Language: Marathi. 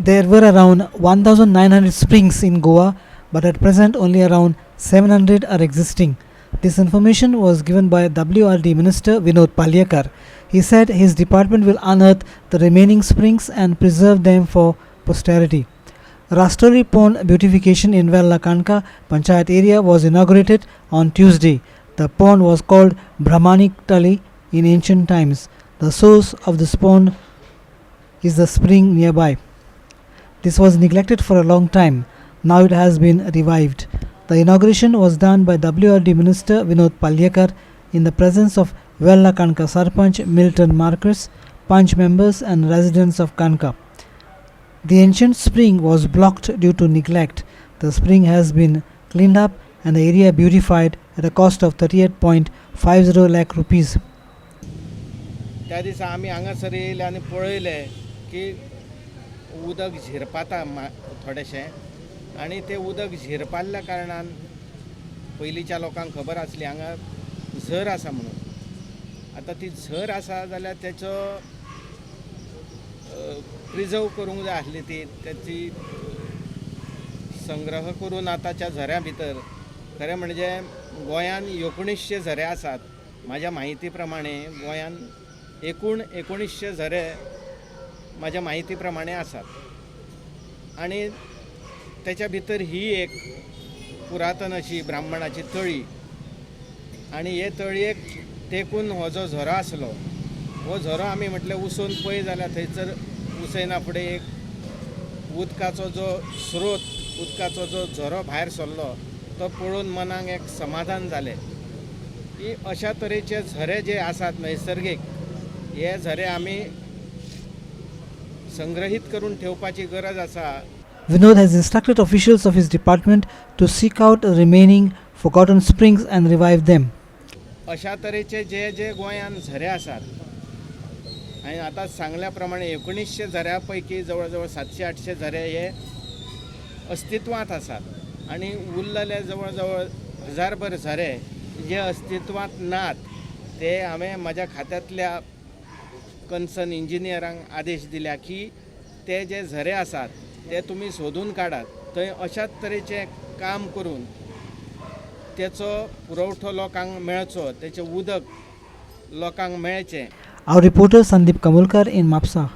There were around 1,900 springs in Goa, but at present only around 700 are existing. This information was given by WRD Minister Vinod Palyakar. He said his department will unearth the remaining springs and preserve them for posterity. Rastori Pond beautification in Vella Kanka Panchayat area was inaugurated on Tuesday. The pond was called Brahmanik Tali in ancient times. The source of this pond is the spring nearby. This was neglected for a long time. Now it has been revived. The inauguration was done by WRD Minister Vinod Palyakar in the presence of Vella Kanka Sarpanch Milton Marcus, Panch members and residents of Kanka. The ancient spring was blocked due to neglect. The spring has been cleaned up and the area beautified at a cost of 38.50 lakh rupees. त्या दिसा आमी हांगासर येयले आनी पळयले की उदक झिरपाता थोडेशें आनी तें उदक झिरपाल्ल्या कारणान पयलींच्या लोकांक खबर आसली हांगा झर आसा म्हणून. आतां ती झर आसा जाल्यार तेचो प्रिजर्व करूंक जाय आसली त्याची संग्रह करून आतांच्या झऱ्या भितर खरें म्हणजे गोंयान 1900 झरे आसात. म्हाज्या म्हायती प्रमाणे गोंयान एकूण 1900 झरे म्हाज्या म्हायती प्रमाणे आसात आनी त्याच्या भितर ही एक पुरातन अशी ब्राह्मणाची तळी आनी हे तळयेक तेकून हो जो झरो आसलो हो झरो आमी म्हटलें उसोवन पळय जाल्यार थंयसर उसयना फुडें एक उदकाचो जो स्रोत उदकाचो जो झरो भायर सरलो तो पळोवन मनाक एक समाधान जालें की अशा तरेचे झरे जे आसात नैसर्गीक हे झरे आमी संग्रहीत करून ठेवपाची गरज आसा. Vinod has instructed officials of his department to seek out remaining forgotten springs and revive them. अशा तरेचे जे जे गोंयान झरे आसात हांवें आतां सांगल्या प्रमाणे 1900 झऱ्या पैकी जवळ जवळ 700-800 झरे हे अस्तित्वांत आसात आनी उरलेले जवळ जवळ 1000भर झरे जे अस्तित्वांत नात ते हांवें म्हाज्या खात्यांतल्या कन्सर्न इंजिनियरांक आदेश दिल्या की ते जे झरे आसात ते तुमी सोदून काडात. थंय अशाच तरेचें काम करून तेचो पुरवठो लोकांक मेळचो, तेचें उदक लोकांक मेळचें. Our reporter Sandeep Kamulkar in Mapsa.